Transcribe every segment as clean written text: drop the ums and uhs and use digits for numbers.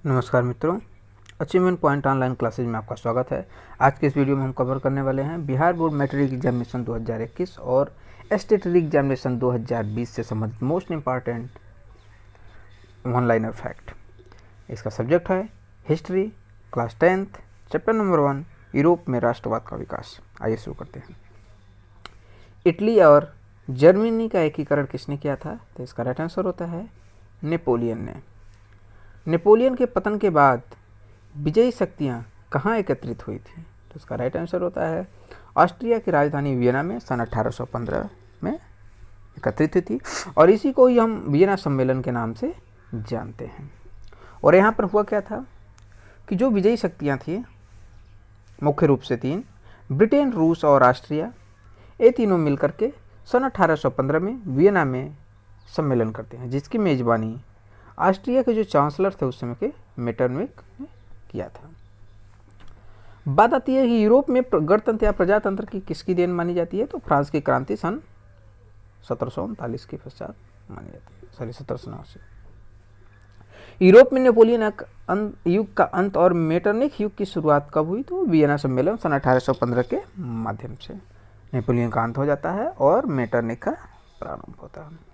नमस्कार मित्रों, achievement point online classes में आपका स्वागत है। आज के इस वीडियो में हम कवर करने वाले हैं बिहार बोर्ड मैट्रिक एग्जामिनेशन 2021 और स्टेट एग्जामिनेशन 2020 से संबंधित most important one liner fact. इसका सब्जेक्ट है history, class 10th, chapter number 1, Europe में राष्ट्रवाद का विकास। आइए शुरू करते हैं। इटली और जर्मनी का एकीकरण किसने किया था? तो इसका राइट आंसर होता है नेपोलियन ने। नेपोलियन के पतन के बाद विजयी शक्तियां कहाँ एकत्रित हुई थी? तो इसका राइट आंसर होता है ऑस्ट्रिया की राजधानी वियना में सन 1815 में एकत्रित हुई थी और इसी को ही हम वियना सम्मेलन के नाम से जानते हैं। और यहाँ पर हुआ क्या था कि जो विजयी शक्तियाँ थी मुख्य रूप से 3, ब्रिटेन, रूस और ऑस्ट्रिया, ये तीनों मिलकर के सन 1815 में वियना में सम्मेलन करते हैं, जिसकी मेजबानी ऑस्ट्रिया के जो चांसलर थे उस समय के मेटरनिक ने किया था। बात आती है कि यूरोप में गणतंत्र या प्रजातंत्र की किसकी देन मानी जाती है? तो फ्रांस की क्रांति सन 1739 के पश्चात मानी जाती है, 1789। यूरोप में नेपोलियन युग का अंत और मेटरनिक युग की शुरुआत कब हुई? तो वियना सम्मेलन सन 1815 के माध्यम से नेपोलियन का अंत हो जाता है और मेटरनिक का प्रारंभ होता है।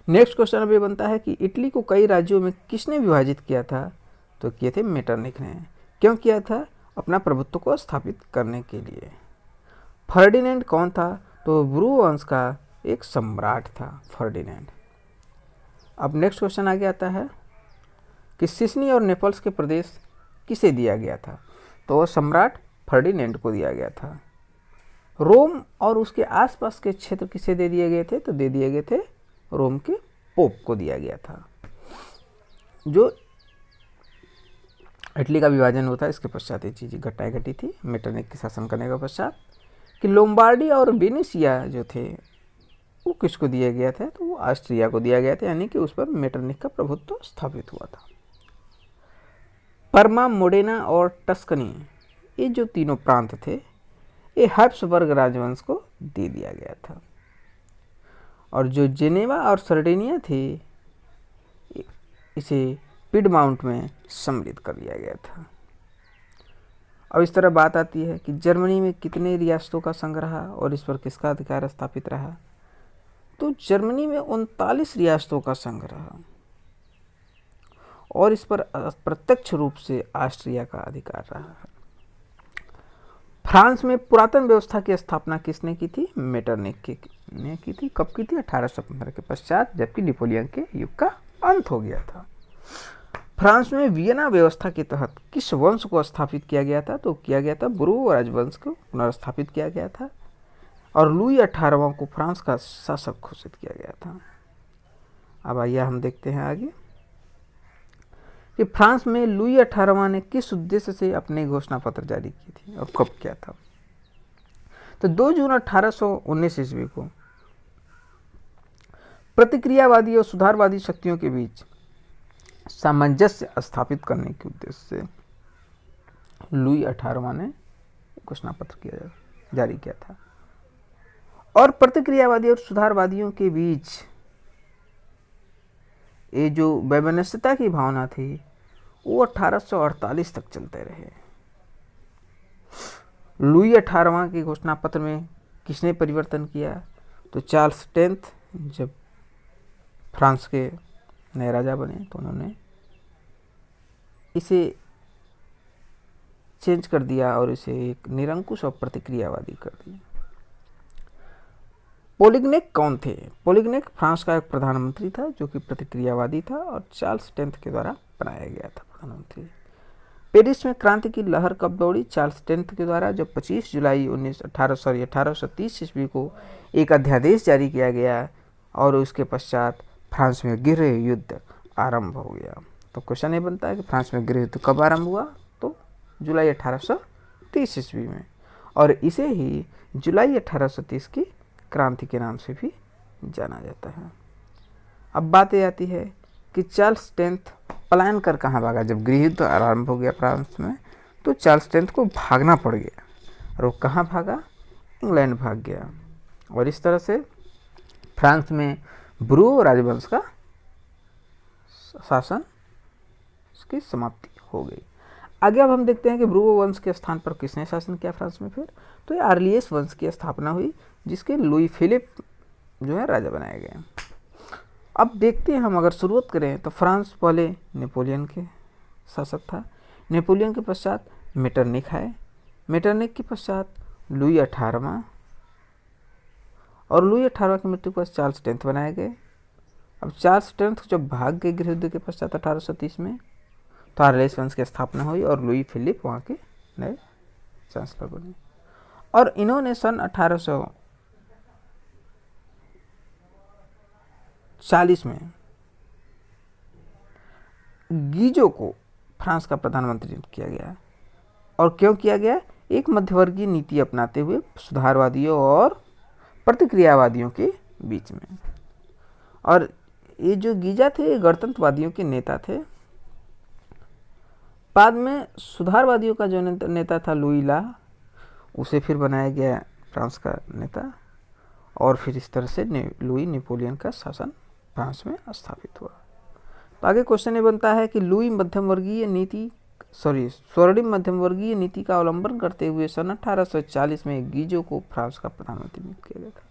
नेक्स्ट क्वेश्चन अब ये बनता है कि इटली को कई राज्यों में किसने विभाजित किया था? तो किए थे मेटरनिक ने। क्यों किया था? अपना प्रभुत्व को स्थापित करने के लिए। फर्डिनेंड कौन था? तो ब्रू वंश का एक सम्राट था फर्डिनेंड। अब नेक्स्ट क्वेश्चन आगे आता है कि सिसनी और नेपल्स के प्रदेश किसे दिया गया था? तो सम्राट फर्डिनेंड को दिया गया था। रोम और उसके आसपास के क्षेत्र किसे दे दिए गए थे? तो दे दिए गए थे रोम के पोप को दिया गया था। जो इटली का विभाजन होता है इसके पश्चात ये चीज़ें घटी थी मेटरनिक के शासन करने के पश्चात कि लोम्बार्डी और वेनेशिया जो थे वो किसको दिया गया था? तो वो ऑस्ट्रिया को दिया गया था, यानी कि उस पर मेटरनिक का प्रभुत्व स्थापित हुआ था। परमा, मोडेना और टस्कनी, ये जो तीनों प्रांत थे ये हैब्सबर्ग राजवंश को दे दिया गया था। और जो जेनेवा और सर्डिनिया थे इसे पिडमाउंट में सम्मिलित कर लिया गया था। अब इस तरह बात आती है कि जर्मनी में कितने रियासतों का संघ रहा और इस पर किसका अधिकार स्थापित रहा? तो जर्मनी में 39 रियासतों का संघ रहा और इस पर प्रत्यक्ष रूप से ऑस्ट्रिया का अधिकार रहा। फ्रांस में पुरातन व्यवस्था की स्थापना किसने की थी? मेटरनिक ने की थी। कब की थी? 1815 के पश्चात, जबकि नेपोलियन के युग का अंत हो गया था। फ्रांस में वियना व्यवस्था के तहत किस वंश को स्थापित किया गया था? तो किया गया था ब्रू राजवंश को पुनर्स्थापित किया गया था और लुई 18वां को फ्रांस का शासक घोषित किया गया था। अब आइए हम देखते हैं आगे कि फ्रांस में लुई 18वां ने किस उद्देश्य से अपने घोषणा पत्र जारी की थी और कब किया था? तो 2 जून 1819 ईस्वी को प्रतिक्रियावादी और सुधारवादी शक्तियों के बीच सामंजस्य स्थापित करने के उद्देश्य से लुई 18वां ने घोषणा पत्र जारी किया था। और प्रतिक्रियावादी और सुधारवादियों के बीच ये जो वैमनस्यता की भावना थी वो 1848 तक चलते रहे। लुई 18वां के घोषणा पत्र में किसने परिवर्तन किया? तो चार्ल्स 10th जब फ्रांस के नए राजा बने तो उन्होंने इसे चेंज कर दिया और इसे एक निरंकुश और प्रतिक्रियावादी कर दिया। पोलिग्नेक कौन थे? पोलिग्नेक फ्रांस का एक प्रधानमंत्री था जो कि प्रतिक्रियावादी था और चार्ल्स 10th के द्वारा बनाया गया था प्रधानमंत्री। पेरिस में क्रांति की लहर कब दौड़ी? चार्ल्स 10th के द्वारा जब 25 जुलाई 1830 ईस्वी को एक अध्यादेश जारी किया गया और उसके पश्चात फ्रांस में गृह युद्ध आरंभ हो गया। तो क्वेश्चन ये बनता है कि फ्रांस में गृह युद्ध कब आरंभ हुआ? तो जुलाई 1830 ईस्वी में, और इसे ही जुलाई 1830 की क्रांति के नाम से भी जाना जाता है। अब बात ये आती है कि चार्ल्स 10th पलायन कर कहाँ भागा? जब गृह युद्ध आरंभ हो गया फ्रांस में तो चार्ल्स 10th को भागना पड़ गया और वो कहाँ भागा? इंग्लैंड भाग गया और इस तरह से फ्रांस में ब्रू राजवंश का शासन की समाप्ति हो गई। आगे अब हम देखते हैं कि ब्रूबो वंश के स्थान पर किसने शासन किया फ्रांस में फिर। तो ये आर्लियस वंश की स्थापना हुई, जिसके लुई फिलिप जो है राजा बनाए गए। अब देखते हैं हम, अगर शुरुआत करें तो फ्रांस पहले नेपोलियन के शासक था, नेपोलियन के पश्चात मेटरनिख आए, मेटरनिख के पश्चात लुई 18वां, और लुई 18वां की मृत्यु के बाद चार्ल्स 10th बनाए गए। अब चार्ल्स 10th जब भाग गए गृह युद्ध के पश्चात 1830 में, तो आर्लियस वंश की स्थापना हुई और लुई फिलिप वहाँ के नए चांसलर बने। और इन्होंने सन 1840 में गीजो को फ्रांस का प्रधानमंत्री नियुक्त किया गया। और क्यों किया गया? एक मध्यवर्गीय नीति अपनाते हुए सुधारवादियों और प्रतिक्रियावादियों के बीच में। और ये जो गीजा थे ये गणतंत्रवादियों के नेता थे। बाद में सुधारवादियों का जो नेता था लुई ला, उसे फिर बनाया गया फ्रांस का नेता, और फिर इस तरह से लुई नेपोलियन का शासन फ्रांस में स्थापित हुआ। तो आगे क्वेश्चन ये बनता है कि लुई स्वर्णिम मध्यम वर्गीय नीति का अवलंबन करते हुए सन 1840 में गीजो को फ्रांस का प्रधानमंत्री नियुक्त किया गया था।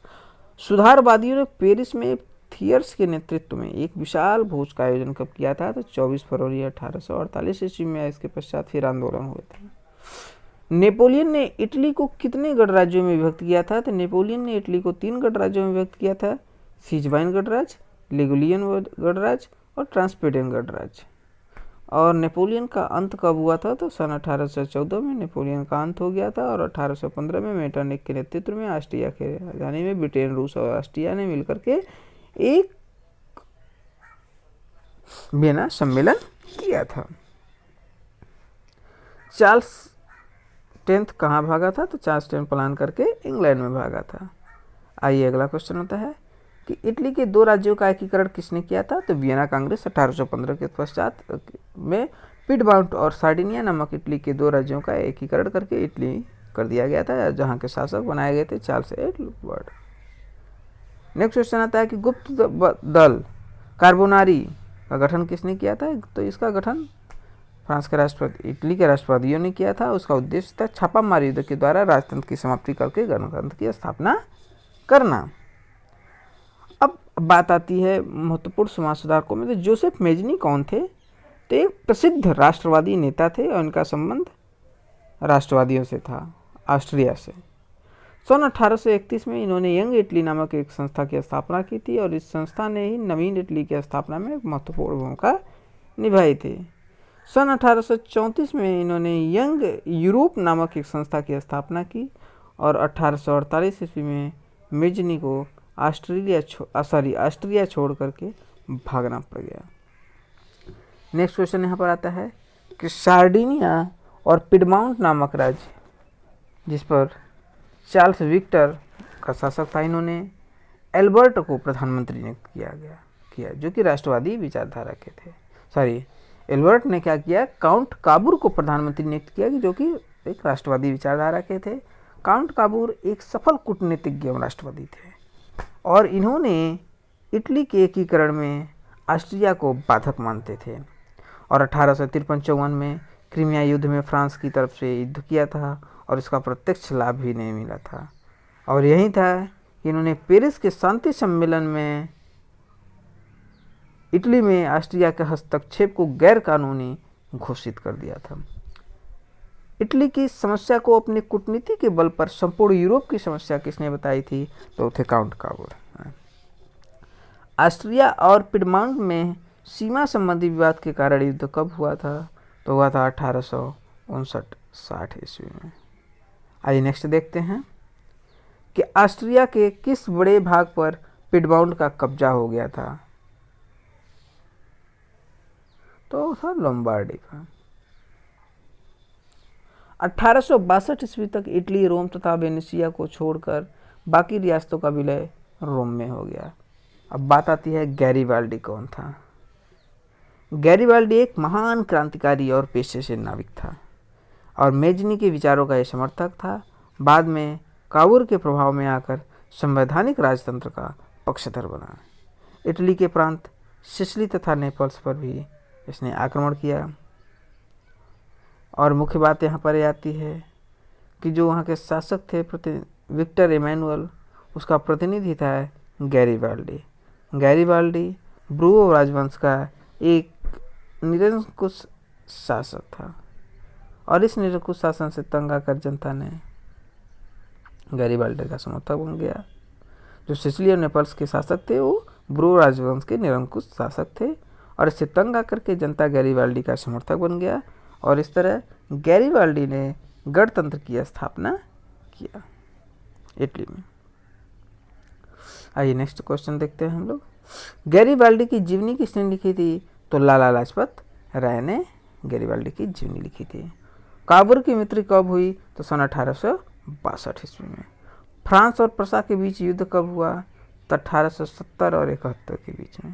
सुधारवादियों ने पेरिस में थियर्स के नेतृत्व में एक विशाल भोज का आयोजन कब किया था? तो 24 फरवरी 1848 ईस्वी में। इसके पश्चात फिर आंदोलन हुए थे। नेपोलियन ने इटली को कितने गणराज्यों में विभक्त किया था? तो नेपोलियन ने इटली को 3 गणराज्यों में विभक्त किया था, सीजवाइन गणराज्य, लिगुलियन गणराज्य और ट्रांसपेडेन गणराज्य। और नेपोलियन का अंत कब हुआ था? तो सन 1814 में नेपोलियन का अंत हो गया था, और 1815 में मेटरनिख के नेतृत्व में ऑस्ट्रिया के राजधानी में ब्रिटेन, रूस और ऑस्ट्रिया ने मिलकर के एक वियना सम्मेलन किया था। चार्ल्स 10th कहाँ भागा था? तो चार्ल्स 10th प्लान करके इंग्लैंड में भागा था। आइए अगला क्वेश्चन होता है कि इटली के 2 राज्यों का एकीकरण किसने किया था? तो वियना कांग्रेस 1815 के पश्चात में पिडमाउंट और सार्डिनिया नामक इटली के 2 राज्यों का एकीकरण करके इटली कर दिया गया था, जहां के शासक बनाए गए थे चार्ल्स एडवर्ड। नेक्स्ट क्वेश्चन आता है कि गुप्त दल कार्बोनारी का गठन किसने किया था? तो इसका गठन फ्रांस के राष्ट्रपति इटली के राष्ट्रपतियों ने किया था। उसका उद्देश्य था छापामार युद्ध के द्वारा राजतंत्र की समाप्ति करके गणतंत्र की स्थापना करना। अब बात आती है महत्वपूर्ण समाज सुधारकों में। तो जोसेफ मेजनी कौन थे? तो एक प्रसिद्ध राष्ट्रवादी नेता थे और इनका संबंध राष्ट्रवादियों से था, ऑस्ट्रिया से। सन 1831 में इन्होंने यंग इटली नामक एक संस्था की स्थापना की थी, और इस संस्था ने ही नवीन इटली की स्थापना में एक महत्वपूर्ण भूमिका निभाई थी। सन 1834 में इन्होंने यंग यूरोप नामक एक संस्था की स्थापना की, और 1848 ईस्वी में मेजनी को ऑस्ट्रिया छोड़ करके भागना पड़ गया। नेक्स्ट क्वेश्चन यहाँ पर आता है कि सार्डिनिया और पिडमाउंट नामक राज्य, जिस पर चार्ल्स विक्टर का शासक था, इन्होंने एल्बर्ट को प्रधानमंत्री नियुक्त किया जो कि राष्ट्रवादी विचारधारा के थे। एल्बर्ट ने क्या किया? काउंट काबूर को प्रधानमंत्री नियुक्त किया, जो कि एक राष्ट्रवादी विचारधारा के थे। काउंट काबूर एक सफल कूटनीतिज्ञ राष्ट्रवादी थे, और इन्होंने इटली के एकीकरण में ऑस्ट्रिया को बाधक मानते थे, और 1853-54 में क्रीमिया युद्ध में फ्रांस की तरफ से युद्ध किया था, और इसका प्रत्यक्ष लाभ भी नहीं मिला था। और यही था कि इन्होंने पेरिस के शांति सम्मेलन में इटली में ऑस्ट्रिया के हस्तक्षेप को गैर कानूनी घोषित कर दिया था। इटली की समस्या को अपनी कूटनीति के बल पर संपूर्ण यूरोप की समस्या किसने बताई थी? तो थे काउंट काबूर। ऑस्ट्रिया और पिडमाउंट में सीमा संबंधी विवाद के कारण युद्ध कब हुआ था? तो हुआ था 1859-60 ईस्वी में। आइए नेक्स्ट देखते हैं कि ऑस्ट्रिया के किस बड़े भाग पर पिडमाउंट का कब्जा हो गया था? तो था लोम्बार्डी का। 1862 ईस्वी तक इटली, रोम तथा वेनेशिया को छोड़कर बाकी रियासतों का विलय रोम में हो गया। अब बात आती है गैरीबाल्डी कौन था? गैरीबाल्डी एक महान क्रांतिकारी और पेशे से नाविक था, और मेजनी के विचारों का यह समर्थक था। बाद में काबूर के प्रभाव में आकर संवैधानिक राजतंत्र का पक्षधर बना। इटली के प्रांत सिसिली तथा नेपल्स पर भी इसने आक्रमण किया। और मुख्य बात यहाँ पर ये आती है कि जो वहाँ के शासक थे विक्टर इमैनुअल, उसका प्रतिनिधि था गैरिबाल्डी। गैरिबाल्डी ब्रूओ राजवंश का एक निरंकुश शासक था और इस निरंकुश शासन से तंग आकर जनता ने गैरिबाल्डी का समर्थक बन गया। जो सिसिली और नेपल्स के शासक थे वो ब्रूओ राजवंश के निरंकुश शासक थे और इससे तंग आकर के जनता गैरिबाल्डी का समर्थक बन गया और इस तरह गैरिबाल्डी ने गणतंत्र की स्थापना किया इटली में। आइए नेक्स्ट क्वेश्चन देखते हैं हम लोग। गैरिबाल्डी की जीवनी किसने लिखी थी? तो लाला लाजपत राय ने गैरिबाल्डी की जीवनी लिखी थी। काबुल की मृत्यु कब हुई? तो सन 1862 ईस्वी में। फ्रांस और प्रसा के बीच युद्ध कब हुआ? तो 1870 और 71 के बीच में।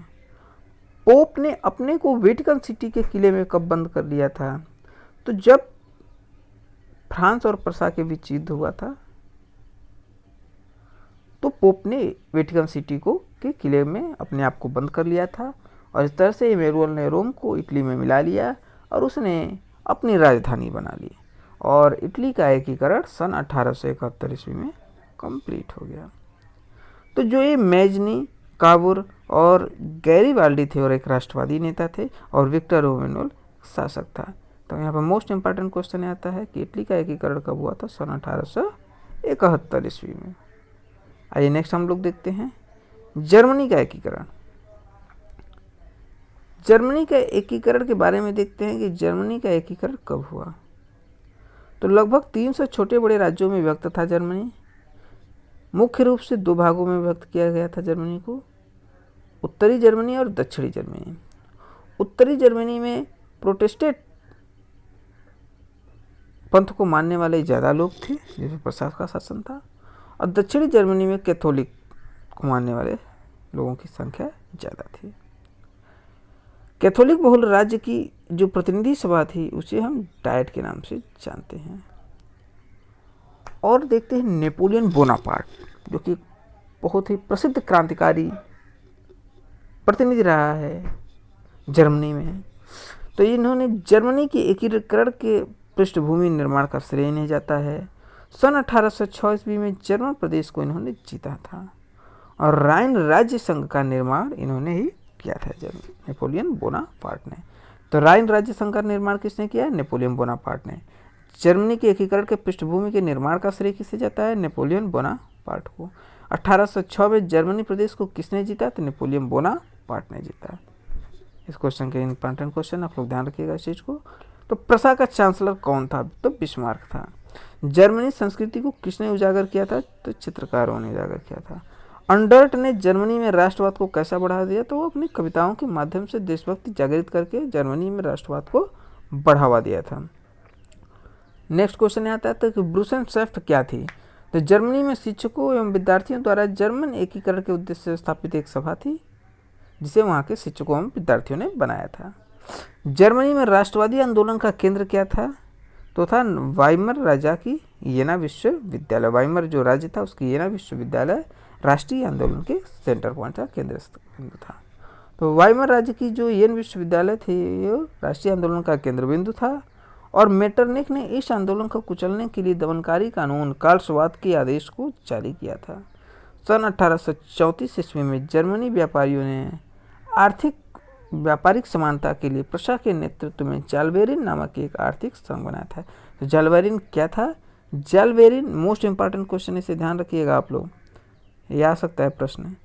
पोप ने अपने को वेटिकन सिटी के किले में कब बंद कर लिया था? तो जब फ्रांस और प्रसा के बीच युद्ध हुआ था तो पोप ने वेटिकन सिटी को के किले में अपने आप को बंद कर लिया था और इस तरह से इमैनुअल ने रोम को इटली में मिला लिया और उसने अपनी राजधानी बना ली और इटली का एकीकरण सन 1871 ईस्वी में कंप्लीट हो गया। तो जो ये मैजनी, काबुल और गैरिबाल्डी थे और एक राष्ट्रवादी नेता थे और विक्टर इमैनुअल शासक था। तो यहाँ पर मोस्ट इंपॉर्टेंट क्वेश्चन आता है कि इटली का एकीकरण कब हुआ था? सन 1871 ईस्वी में। आइए नेक्स्ट हम लोग देखते हैं जर्मनी का एकीकरण। जर्मनी का एकीकरण के बारे में देखते हैं कि जर्मनी का एकीकरण कब हुआ। तो लगभग 300 छोटे बड़े राज्यों में विभक्त था जर्मनी। मुख्य रूप से 2 भागों में विभक्त किया गया था जर्मनी को, उत्तरी जर्मनी और दक्षिणी जर्मनी। उत्तरी जर्मनी में प्रोटेस्टेंट पंथ को मानने वाले ज़्यादा लोग थे जिसमें प्रशासन का शासन था और दक्षिणी जर्मनी में कैथोलिक को मानने वाले लोगों की संख्या ज़्यादा थी। कैथोलिक बहुल राज्य की जो प्रतिनिधि सभा थी उसे हम डाइट के नाम से जानते हैं। और देखते हैं नेपोलियन बोनापार्ट, जो कि बहुत ही प्रसिद्ध क्रांतिकारी प्रतिनिधि रहा है जर्मनी में। तो इन्होंने जर्मनी के एकीकरण के पृष्ठभूमि निर्माण का श्रेय इन्हें जाता है। सन 1806 ईस्वी में जर्मन प्रदेश को इन्होंने जीता था और राइन राज्य संघ का निर्माण इन्होंने ही किया था नेपोलियन बोनापार्ट ने। तो राइन राज्य संघ का निर्माण किसने किया? नेपोलियन बोनापार्ट ने। जर्मनी के एकीकरण के पृष्ठभूमि के निर्माण का श्रेय किसे जाता है? नेपोलियन बोनापार्ट को। 1806 में जर्मनी प्रदेश को किसने जीता? तो नेपोलियन बोनापार्ट ने जीता। इस क्वेश्चन के इंपॉर्टेंट क्वेश्चन आप लोग ध्यान रखिएगा इस चीज़ को। तो प्रसा का चांसलर कौन था? तो बिस्मार्क था। जर्मनी संस्कृति को किसने उजागर किया था? तो चित्रकारों ने उजागर किया था। अंडर्ट ने जर्मनी में राष्ट्रवाद को कैसा बढ़ा दिया? तो वो अपनी कविताओं के माध्यम से देशभक्ति जागृत करके जर्मनी में राष्ट्रवाद को बढ़ावा दिया था। नेक्स्ट क्वेश्चन आता है कि ब्रुसेनशैफ्ट क्या थी? तो जर्मनी में शिक्षकों एवं विद्यार्थियों द्वारा जर्मन एकीकरण के उद्देश्य से स्थापित एक सभा थी जिसे वहाँ के शिक्षकों एवं विद्यार्थियों ने बनाया था। जर्मनी में राष्ट्रवादी आंदोलन का केंद्र क्या था? तो था वाइमर राजा की येना विश्वविद्यालय। वाइमर जो राज्य था उसकी येना विश्वविद्यालय राष्ट्रीय आंदोलन के सेंटर पॉइंट था, केंद्र था। तो वाइमर राज्य की जो येन विश्वविद्यालय थी वो राष्ट्रीय आंदोलन का केंद्र बिंदु था और मेटरनिख ने इस आंदोलन को कुचलने के लिए दमनकारी कानून कार्लसवाद के आदेश को जारी किया था। सन 1834 ईस्वी में जर्मनी व्यापारियों ने आर्थिक व्यापारिक समानता के लिए प्रशा के नेतृत्व में जालबेरिन नामक एक आर्थिक संघ बनाया था। तो जालबेरिन क्या था? जालबेरिन मोस्ट इंपॉर्टेंट क्वेश्चन, इसे ध्यान रखिएगा आप लोग, ये आ सकता है प्रश्न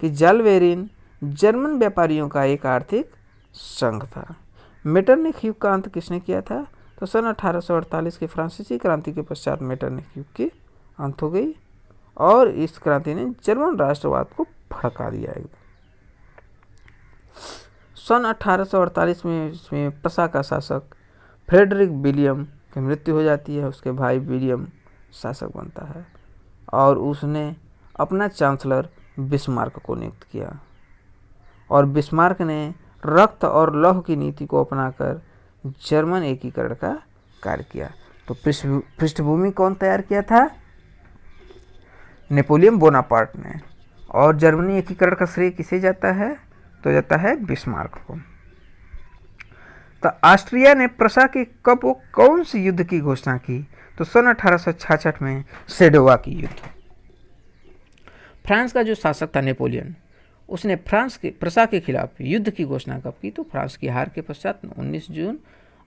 कि जालबेरिन जर्मन व्यापारियों का एक आर्थिक संघ था। मेटरनिख युग का अंत किसने किया था? तो सन 1848 के फ्रांसीसी क्रांति के पश्चात मेटरनिख युग की अंत हो गई और इस क्रांति ने जर्मन राष्ट्रवाद को भड़का दिया एकदम। सन 1848 में इसमें प्रसा का शासक फ्रेडरिक विलियम की मृत्यु हो जाती है। उसके भाई विलियम शासक बनता है और उसने अपना चांसलर बिस्मार्क को नियुक्त किया और बिस्मार्क ने रक्त और लौह की नीति को अपनाकर जर्मन एकीकरण का कार्य किया। तो पृष्ठभूमि कौन तैयार किया था? नेपोलियन बोनापार्ट ने। और जर्मनी एकीकरण का श्रेय किसे जाता है? तो जाता है बिस्मार्क को। तो ऑस्ट्रिया ने प्रसा के कब वो कौन सी युद्ध की घोषणा की? तो सन 1866 में सेडोवा की युद्ध। फ्रांस का जो शासक था नेपोलियन, उसने फ्रांस के प्रसा के खिलाफ युद्ध की घोषणा कब की? तो फ्रांस की हार के पश्चात 19 जून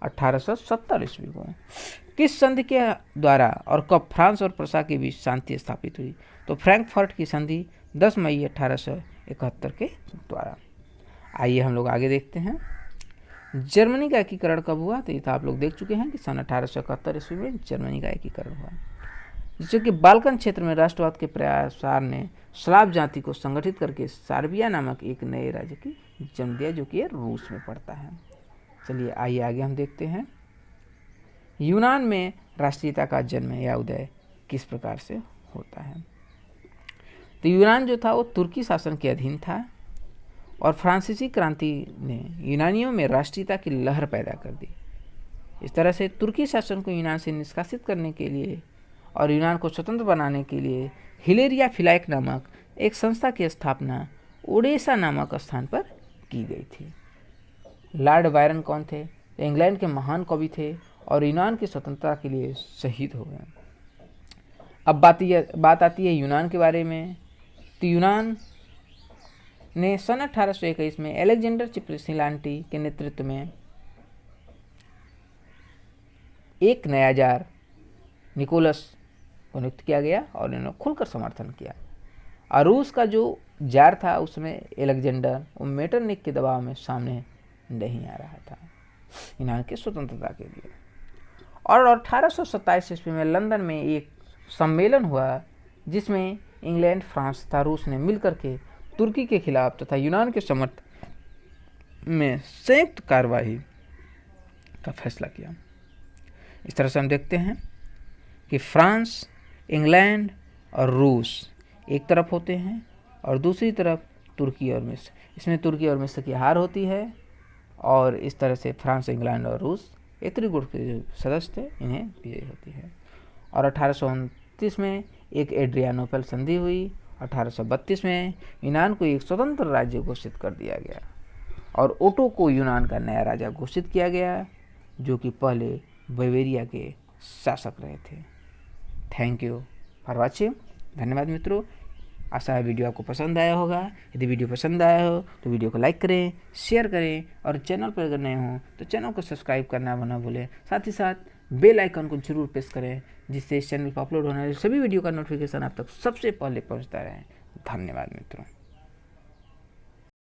1870 ईस्वी को। किस संधि के द्वारा और कब फ्रांस और प्रसा के बीच शांति स्थापित हुई? तो फ्रैंकफर्ट की संधि 10 मई 1871 के द्वारा। आइए हम लोग आगे देखते हैं। जर्मनी का एकीकरण कब हुआ? तो ये तो आप लोग देख चुके हैं कि सन 1871 ईस्वी में जर्मनी का एकीकरण हुआ, जिससे कि बाल्कन क्षेत्र में राष्ट्रवाद के प्रयासार ने स्लाव जाति को संगठित करके सर्बिया नामक एक नए राज्य की जन्म दिया, जो कि रूस में पड़ता है। चलिए आइए आगे हम देखते हैं। यूनान में राष्ट्रीयता का जन्म या उदय किस प्रकार से होता है? तो यूनान जो था वो तुर्की शासन के अधीन था और फ्रांसीसी क्रांति ने यूनानियों में राष्ट्रीयता की लहर पैदा कर दी। इस तरह से तुर्की शासन को यूनान से निष्कासित करने के लिए और यूनान को स्वतंत्र बनाने के लिए हिलेरिया फिलाइक नामक एक संस्था की स्थापना ओडेसा नामक स्थान पर की गई थी। लॉर्ड बायरन कौन थे? इंग्लैंड के महान कवि थे और यूनान की स्वतंत्रता के लिए शहीद हो गए। अब बात आती है यूनान के बारे में। तो यूनान ने सन 1821 में अलेक्जेंडर चिप्सिलांटी के नेतृत्व में एक नया जार निकोलस को नियुक्त किया गया और इन्होंने खुलकर समर्थन किया। और रूस का जो जार था उसमें अलेक्जेंडर वो मेटरनिक के दबाव में सामने नहीं आ रहा था यूनान की स्वतंत्रता के लिए। और 1827 ईस्वी में लंदन में एक सम्मेलन हुआ जिसमें इंग्लैंड, फ्रांस तथा रूस ने मिलकर के तुर्की के खिलाफ तथा यूनान के समर्थन में संयुक्त कार्रवाई का फैसला किया। इस तरह से हम देखते हैं कि फ्रांस, इंग्लैंड और रूस एक तरफ होते हैं और दूसरी तरफ तुर्की और मिस्र। इसमें तुर्की और मिस्र की हार होती है और इस तरह से फ्रांस, इंग्लैंड और रूस एक त्रिगुट के जो सदस्य थे इन्हें विजयी होती है। और 1829 में एक एड्रियानोपल संधि हुई। 1832 में यूनान को एक स्वतंत्र राज्य घोषित कर दिया गया और ओटो को यूनान का नया राजा घोषित किया गया, जो कि पहले बावेरिया के शासक रहे थे। Thank you for watching. धन्यवाद मित्रों। आशा है वीडियो आपको पसंद आया होगा। यदि वीडियो पसंद आया हो तो वीडियो को लाइक करें, शेयर करें और चैनल पर अगर नए हों तो चैनल को सब्सक्राइब करना ना भूलें। साथ ही साथ बेल आइकन को जरूर प्रेस करें, जिससे इस चैनल पर अपलोड होने वाले सभी वीडियो का नोटिफिकेशन आप तक सबसे पहले पहुंचता रहे। धन्यवाद मित्रों।